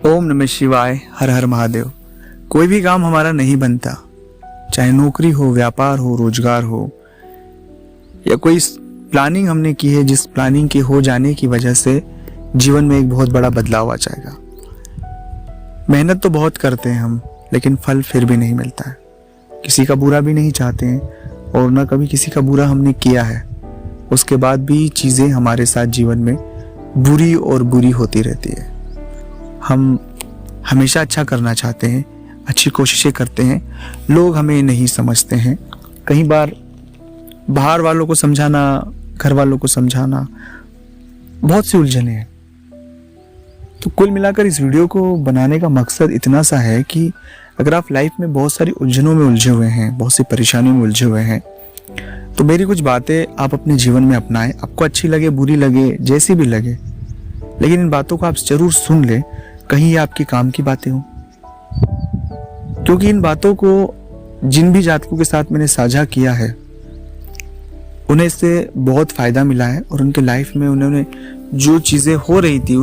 ओम नमः शिवाय, हर हर महादेव। कोई भी काम हमारा नहीं बनता, चाहे नौकरी हो, व्यापार हो, रोजगार हो, या कोई प्लानिंग हमने की है जिस प्लानिंग के हो जाने की वजह से जीवन में एक बहुत बड़ा बदलाव आ जाएगा। मेहनत तो बहुत करते हैं हम, लेकिन फल फिर भी नहीं मिलता है। किसी का बुरा भी नहीं चाहते हैं और ना कभी किसी का बुरा हमने किया है, उसके बाद भी चीज़ें हमारे साथ जीवन में बुरी और बुरी होती रहती है। हम हमेशा अच्छा करना चाहते हैं, अच्छी कोशिशें करते हैं, लोग हमें नहीं समझते हैं। कई बार बाहर वालों को समझाना, घर वालों को समझाना, बहुत सी उलझने हैं। तो कुल मिलाकर इस वीडियो को बनाने का मकसद इतना सा है कि अगर आप लाइफ में बहुत सारी उलझनों में उलझे हुए हैं, बहुत सी परेशानियों में उलझे हुए हैं, तो मेरी कुछ बातें आप अपने जीवन में अपनाएं। आपको अच्छी लगे, बुरी लगे, जैसी भी लगे, लेकिन इन बातों को आप जरूर सुन लें, कहीं ये आपके काम की बातें हों। क्योंकि इन बातों को जिन भी जातकों के साथ मैंने साझा किया है, उन्हें इससे बहुत फायदा मिला है और उनके लाइफ में उन्होंने जो चीज़ें हो रही थी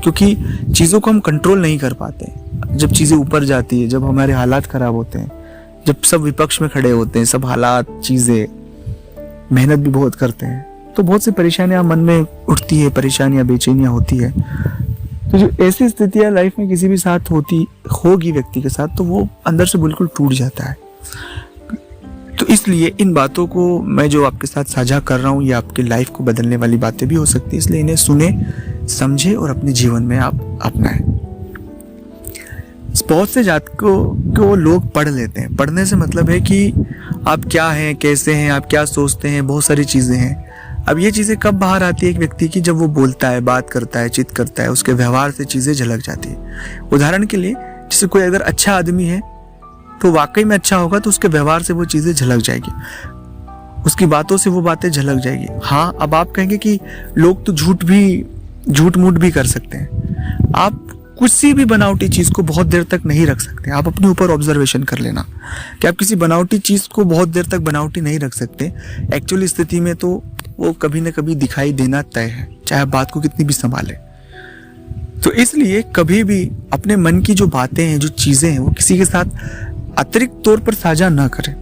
क्योंकि चीज़ों को हम कंट्रोल नहीं कर पाते। जब चीज़ें ऊपर जाती है, जब हमारे हालात खराब होते हैं, जब सब विपक्ष में खड़े होते हैं, सब हालात, चीज़ें, मेहनत भी बहुत करते हैं, तो बहुत सी परेशानियां मन में उठती है, परेशानियां, बेचैनियां होती है। तो जो ऐसी स्थितियां लाइफ में किसी भी साथ होगी व्यक्ति के साथ, तो वो अंदर से बिल्कुल टूट जाता है। तो इसलिए इन बातों को मैं जो आपके साथ साझा कर रहा हूँ, ये आपकी लाइफ को बदलने वाली बातें भी हो सकती है, इसलिए इन्हें सुने, समझे और अपने जीवन में आप अपनाएं। बहुत से जातकों को लोग पढ़ लेते हैं। पढ़ने से मतलब है कि आप क्या हैं, कैसे हैं, आप क्या सोचते हैं, बहुत सारी चीज़ें हैं। अब ये चीज़ें कब बाहर आती है एक व्यक्ति की? जब वो बोलता है, बात करता है, चित करता है, उसके व्यवहार से चीज़ें झलक जाती है। उदाहरण के लिए, जैसे कोई अगर अच्छा आदमी है तो वाकई में अच्छा होगा, तो उसके व्यवहार से वो चीज़ें झलक जाएगी, उसकी बातों से वो बातें झलक जाएगी। हाँ, अब आप कहेंगे कि लोग तो झूठ मूठ भी कर सकते हैं। आप किसी भी बनावटी चीज़ को बहुत देर तक नहीं रख सकते। आप अपने ऊपर ऑब्जर्वेशन कर लेना कि आप किसी बनावटी चीज़ को बहुत देर तक बनावटी नहीं रख सकते। एक्चुअली स्थिति में तो वो कभी ना कभी दिखाई देना तय है, चाहे आप बात को कितनी भी संभाले। तो इसलिए कभी भी अपने मन की जो बातें हैं, जो चीज़ें हैं, वो किसी के साथ अतिरिक्त तौर पर साझा ना करें।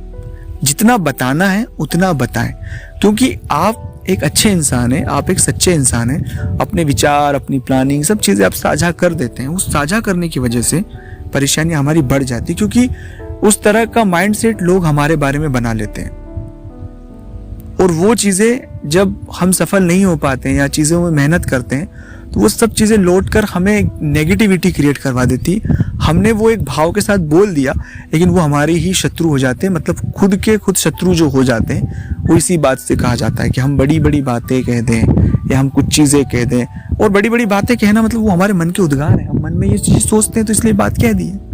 जितना बताना है उतना बताएं, क्योंकि आप एक अच्छे इंसान है, आप एक सच्चे इंसान है। अपने विचार, अपनी प्लानिंग, सब चीज़ें आप साझा कर देते हैं। उस साझा करने की वजह से परेशानियां हमारी बढ़ जाती, क्योंकि उस तरह का माइंडसेट लोग हमारे बारे में बना लेते हैं। और वो चीज़ें जब हम सफल नहीं हो पाते हैं या चीज़ों में मेहनत करते हैं, तो वो सब चीज़ें लौट कर हमें नेगेटिविटी क्रिएट करवा देती। हमने वो एक भाव के साथ बोल दिया, लेकिन वो हमारे ही शत्रु हो जाते हैं। मतलब खुद के खुद शत्रु जो हो जाते हैं, वो इसी बात से कहा जाता है कि हम बड़ी बड़ी बातें कह दें या हम कुछ चीज़ें कह दें। और बड़ी बड़ी बातें कहना मतलब वो हमारे मन के उद्गार है, हम मन में ये चीज़ सोचते हैं तो इसलिए बात कह दी है।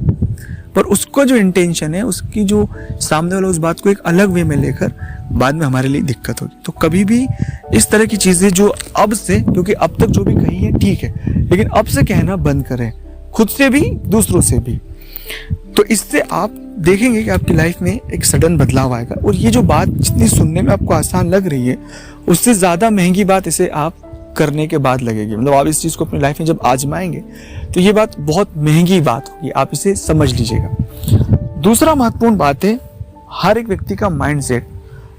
पर उसका जो इंटेंशन है, उसकी जो सामने वाला उस बात को एक अलग वे में लेकर बाद में हमारे लिए दिक्कत होगी। तो कभी भी इस तरह की चीज़ें जो अब से, क्योंकि अब तक जो भी कही है ठीक है, लेकिन अब से कहना बंद करें, खुद से भी, दूसरों से भी। तो इससे आप देखेंगे कि आपकी लाइफ में एक सडन बदलाव आएगा। और ये जो बात जितनी सुनने में आपको आसान लग रही है, उससे ज़्यादा महंगी बात इसे आप करने के बाद लगेगी। मतलब आप इस चीज़ को अपनी लाइफ में जब आजमाएंगे तो ये बात बहुत महंगी बात होगी, आप इसे समझ लीजिएगा। दूसरा महत्वपूर्ण बात है हर एक व्यक्ति का माइंडसेट।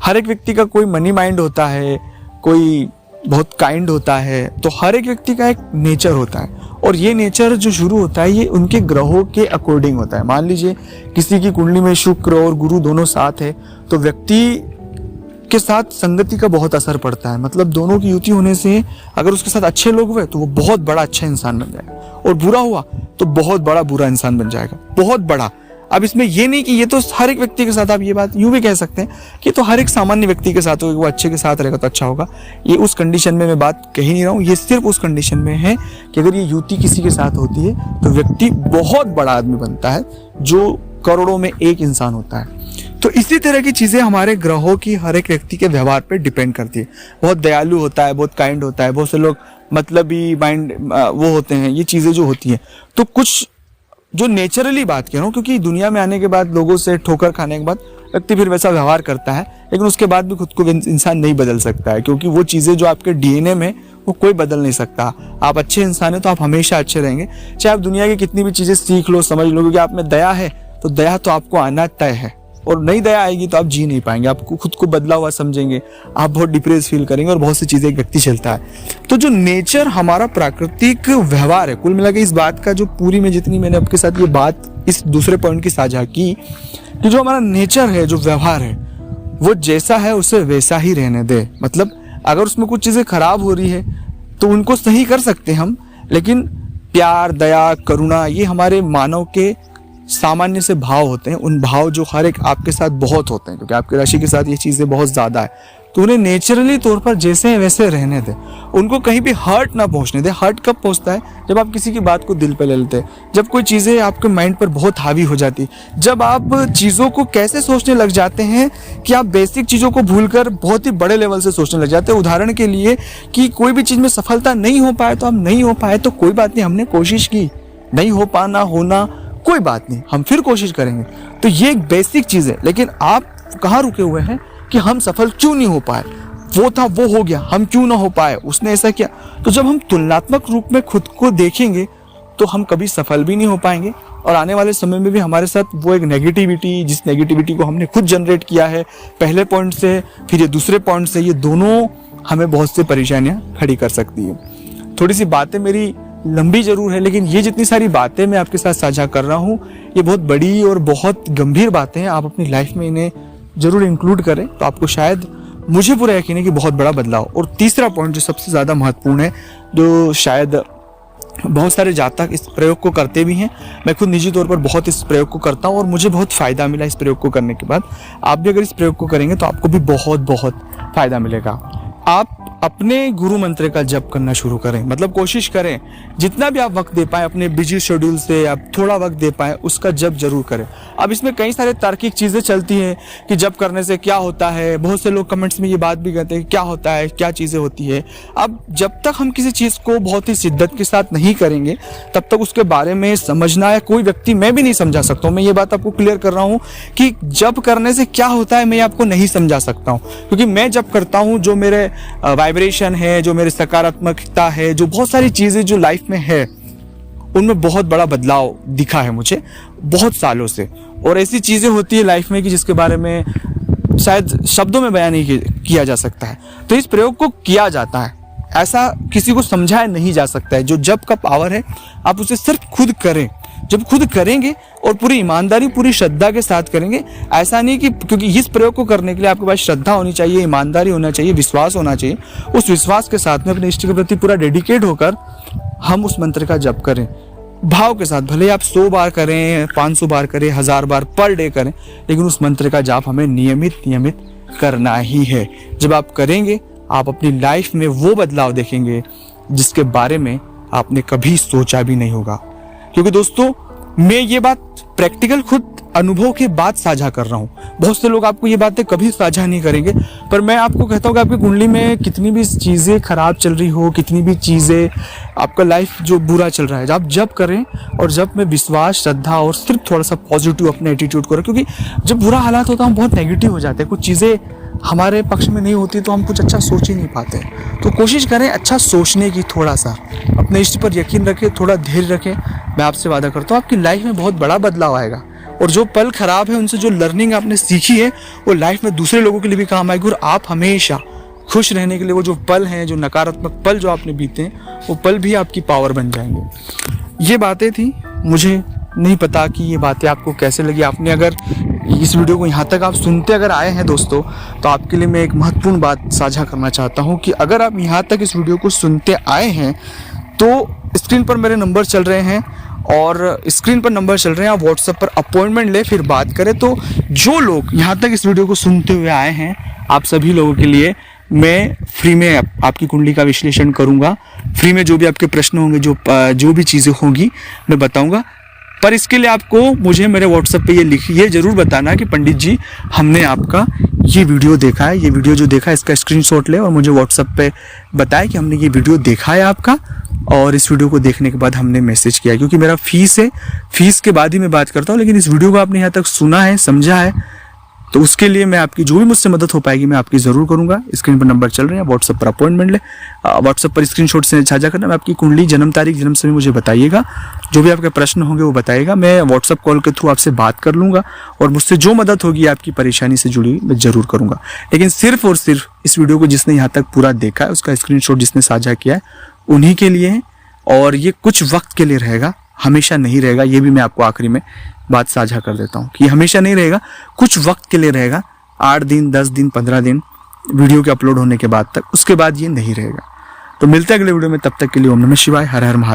हर एक व्यक्ति का कोई मनी माइंड होता है, कोई बहुत काइंड होता है, तो हर एक व्यक्ति का एक नेचर होता है। और ये नेचर जो शुरू होता है, ये उनके ग्रहों के अकॉर्डिंग होता है। मान लीजिए किसी की कुंडली में शुक्र और गुरु दोनों साथ है, तो व्यक्ति के साथ संगति का बहुत असर पड़ता है। मतलब दोनों की युति होने से अगर उसके साथ अच्छे लोग हुए तो वो बहुत बड़ा अच्छा इंसान बन जाएगा, और बुरा हुआ तो बहुत बड़ा बुरा इंसान बन जाएगा, बहुत बड़ा। अब इसमें ये नहीं कि ये तो हर एक व्यक्ति के साथ, आप ये बात यूं भी कह सकते हैं कि तो हर एक सामान्य व्यक्ति के साथ होगा, वो अच्छे के साथ रहेगा तो अच्छा होगा। ये उस कंडीशन में मैं बात कह ही नहीं रहा हूँ, ये सिर्फ उस कंडीशन में है कि अगर ये युति किसी के साथ होती है तो व्यक्ति बहुत बड़ा आदमी बनता है, जो करोड़ों में एक इंसान होता है। तो इसी तरह की चीज़ें हमारे ग्रहों की हर एक व्यक्ति के व्यवहार पर डिपेंड करती है। बहुत दयालु होता है, बहुत काइंड होता है, बहुत से लोग मतलबी माइंड वो होते हैं, ये चीज़ें जो होती हैं। तो कुछ जो नेचुरली बात कह रहा हूँ, क्योंकि दुनिया में आने के बाद लोगों से ठोकर खाने के बाद व्यक्ति फिर वैसा व्यवहार करता है, लेकिन उसके बाद भी खुद को इंसान नहीं बदल सकता है, क्योंकि वो चीज़ें जो आपके डीएनए में वो कोई बदल नहीं सकता। आप अच्छे इंसान हैं तो आप हमेशा अच्छे रहेंगे, चाहे आप दुनिया की कितनी भी चीज़ें सीख लो, समझ लो, क्योंकि आप में दया है तो दया तो आपको आना तय है। और नई दया आएगी तो आप जी नहीं पाएंगे, आपको खुद को बदला हुआ समझेंगे, आप बहुत डिप्रेस फील करेंगे और बहुत सी चीज़ें एक व्यक्ति चलता है। तो जो नेचर हमारा प्राकृतिक व्यवहार है, कुल मिला के इस बात का जो पूरी में जितनी मैंने आपके साथ ये बात इस दूसरे पॉइंट की साझा की कि जो हमारा नेचर है, जो व्यवहार है, वो जैसा है उसे वैसा ही रहने दे। मतलब अगर उसमें कुछ चीज़ें खराब हो रही है तो उनको सही कर सकते हम, लेकिन प्यार, दया, करुणा ये हमारे मानव के सामान्य से भाव होते हैं। उन भाव जो हर एक आपके साथ बहुत होते हैं, क्योंकि आपकी राशि के साथ ये चीज़ें बहुत ज़्यादा है, तो उन्हें नेचुरली तौर पर जैसे हैं वैसे रहने दें। उनको कहीं भी हर्ट ना पहुंचने दें। हर्ट कब पहुंचता है? जब आप किसी की बात को दिल पे ले लेते हैं, जब कोई चीज़ें आपके माइंड पर बहुत हावी हो जाती, जब आप चीज़ों को कैसे सोचने लग जाते हैं कि आप बेसिक चीज़ों को भूलकर बहुत ही बड़े लेवल से सोचने लग जाते हैं। उदाहरण के लिए कि कोई भी चीज़ में सफलता नहीं हो पाए तो हम नहीं हो पाए तो कोई बात नहीं, हमने कोशिश की, नहीं हो पाना होना कोई बात नहीं, हम फिर कोशिश करेंगे। तो ये एक बेसिक चीज़ है। लेकिन आप कहाँ रुके हुए हैं कि हम सफल क्यों नहीं हो पाए, वो था वो हो गया, हम क्यों ना हो पाए, उसने ऐसा किया। तो जब हम तुलनात्मक रूप में खुद को देखेंगे तो हम कभी सफल भी नहीं हो पाएंगे, और आने वाले समय में भी हमारे साथ वो एक नेगेटिविटी, जिस नेगेटिविटी को हमने खुद जनरेट किया है पहले पॉइंट से, फिर ये दूसरे पॉइंट से, ये दोनों हमें बहुत सी परेशानियां खड़ी कर सकती है। थोड़ी सी बातें मेरी लंबी जरूर है, लेकिन ये जितनी सारी बातें मैं आपके साथ साझा कर रहा हूँ ये बहुत बड़ी और बहुत गंभीर बातें हैं। आप अपनी लाइफ में इन्हें जरूर इंक्लूड करें तो आपको शायद, मुझे पूरा यकीन है कि बहुत बड़ा बदलाव। और तीसरा पॉइंट जो सबसे ज़्यादा महत्वपूर्ण है, जो शायद बहुत सारे जातक इस प्रयोग को करते भी हैं, मैं खुद निजी तौर पर बहुत इस प्रयोग को करता हूँ और मुझे बहुत फ़ायदा मिला इस प्रयोग को करने के बाद। आप भी अगर इस प्रयोग को करेंगे तो आपको भी बहुत बहुत फ़ायदा मिलेगा। आप अपने गुरु मंत्र का जप करना शुरू करें। मतलब कोशिश करें जितना भी आप वक्त दे पाएं अपने बिजी शेड्यूल से, आप थोड़ा वक्त दे पाएं, उसका जप जरूर करें। अब इसमें कई सारे तार्किक चीज़ें चलती हैं कि जप करने से क्या होता है। बहुत से लोग कमेंट्स में ये बात भी कहते हैं कि क्या होता है, क्या चीज़ें होती है। अब जब तक हम किसी चीज़ को बहुत ही शिद्दत के साथ नहीं करेंगे तब तक उसके बारे में समझना है कोई व्यक्ति, मैं भी नहीं समझा सकता हूँ। मैं ये बात आपको क्लियर कर रहा हूँ कि जप करने से क्या होता है मैं आपको नहीं समझा सकता हूँ, क्योंकि मैं जप करता हूँ, जो मेरे वाइब्रेशन है, जो मेरी सकारात्मकता है, जो बहुत सारी चीज़ें जो लाइफ में है, उनमें बहुत बड़ा बदलाव दिखा है मुझे बहुत सालों से। और ऐसी चीज़ें होती है लाइफ में कि जिसके बारे में शायद शब्दों में बयान नहीं किया जा सकता है। तो इस प्रयोग को किया जाता है, ऐसा किसी को समझाया नहीं जा सकता है। जो जप का पावर है आप उसे सिर्फ खुद करें। जब खुद करेंगे और पूरी ईमानदारी, पूरी श्रद्धा के साथ करेंगे, ऐसा नहीं कि, क्योंकि इस प्रयोग को करने के लिए आपके पास श्रद्धा होनी चाहिए, ईमानदारी होना चाहिए, विश्वास होना चाहिए। उस विश्वास के साथ में अपने इष्ट के प्रति पूरा डेडिकेट होकर हम उस मंत्र का जप करें भाव के साथ। भले आप 100 बार करें, 500 बार करें, 1000 बार पर डे करें, लेकिन उस मंत्र का जाप हमें नियमित करना ही है। जब आप करेंगे आप अपनी लाइफ में वो बदलाव देखेंगे जिसके बारे में आपने कभी सोचा भी नहीं होगा। क्योंकि दोस्तों मैं ये बात प्रैक्टिकल खुद अनुभव के बाद साझा कर रहा हूँ। बहुत से लोग आपको ये बातें कभी साझा नहीं करेंगे, पर मैं आपको कहता हूँ कि आपकी कुंडली में कितनी भी चीज़ें खराब चल रही हो, कितनी भी चीज़ें आपका लाइफ जो बुरा चल रहा है, आप जब करें और जब में विश्वास, श्रद्धा और सिर्फ थोड़ा सा पॉजिटिव अपने एटीट्यूड करें। क्योंकि जब बुरा हालात होता है हम बहुत नेगेटिव हो जाते हैं, कुछ चीज़ें हमारे पक्ष में नहीं होती तो हम कुछ अच्छा सोच ही नहीं पाते। तो कोशिश करें अच्छा सोचने की, थोड़ा सा अपने इष्ट पर यकीन रखें, थोड़ा धैर्य रखें। मैं आपसे वादा करता हूँ आपकी लाइफ में बहुत बड़ा बदलाव आएगा। और जो पल खराब है उनसे जो लर्निंग आपने सीखी है वो लाइफ में दूसरे लोगों के लिए भी काम आएगी। और आप हमेशा खुश रहने के लिए वो जो पल हैं, जो नकारात्मक पल जो आपने बीते हैं, वो पल भी आपकी पावर बन जाएंगे। ये बातें थी, मुझे नहीं पता कि ये बातें आपको कैसे लगी। आपने अगर इस वीडियो को यहाँ तक आप सुनते अगर आए हैं दोस्तों, तो आपके लिए मैं एक महत्वपूर्ण बात साझा करना चाहता हूँ कि अगर आप यहाँ तक इस वीडियो को सुनते आए हैं तो स्क्रीन पर मेरे नंबर चल रहे हैं, और स्क्रीन पर नंबर चल रहे हैं, आप व्हाट्सएप पर अपॉइंटमेंट ले फिर बात करें। तो जो लोग यहाँ तक इस वीडियो को सुनते हुए आए हैं, आप सभी लोगों के लिए मैं फ्री में आपकी कुंडली का विश्लेषण करूँगा। फ्री में जो भी आपके प्रश्न होंगे, जो भी चीज़ें होंगी मैं बताऊँगा। पर इसके लिए आपको मुझे मेरे व्हाट्सएप पे ये ज़रूर बताना कि पंडित जी हमने आपका ये वीडियो देखा है, ये वीडियो जो देखा है इसका स्क्रीनशॉट ले और मुझे व्हाट्सएप पे बताए कि हमने ये वीडियो देखा है आपका, और इस वीडियो को देखने के बाद हमने मैसेज किया। क्योंकि मेरा फीस है, फीस के बाद ही मैं बात करता हूँ, लेकिन इस वीडियो को आपने यहाँ तक सुना है, समझा है, तो उसके लिए मैं आपकी जो भी मुझसे मदद हो पाएगी मैं आपकी ज़रूर करूंगा। स्क्रीन पर नंबर चल रहे हैं, व्हाट्सएप पर अपॉइंटमेंट ले, व्हाट्सएप पर स्क्रीनशॉट से साझा करना। मैं आपकी कुंडली, जन्म तारीख, जन्म समय मुझे बताइएगा, जो भी आपके प्रश्न होंगे वो बताइएगा। मैं व्हाट्सएप कॉल के थ्रू आपसे बात कर लूँगा और मुझसे जो मदद होगी आपकी परेशानी से जुड़ी हुई मैं ज़रूर करूँगा। लेकिन सिर्फ और सिर्फ इस वीडियो को जिसने यहाँ तक पूरा देखा है, उसका स्क्रीनशॉट जिसने साझा किया है, उन्हीं के लिए है। और ये कुछ वक्त के लिए रहेगा, हमेशा नहीं रहेगा। ये भी मैं आपको आखिरी में बात साझा कर देता हूँ कि हमेशा नहीं रहेगा, कुछ वक्त के लिए रहेगा, 8 दिन, 10 दिन, 15 दिन वीडियो के अपलोड होने के बाद तक। उसके बाद ये नहीं रहेगा। तो मिलते हैं अगले वीडियो में, तब तक के लिए ओम नमः शिवाय, हर हर महादेव।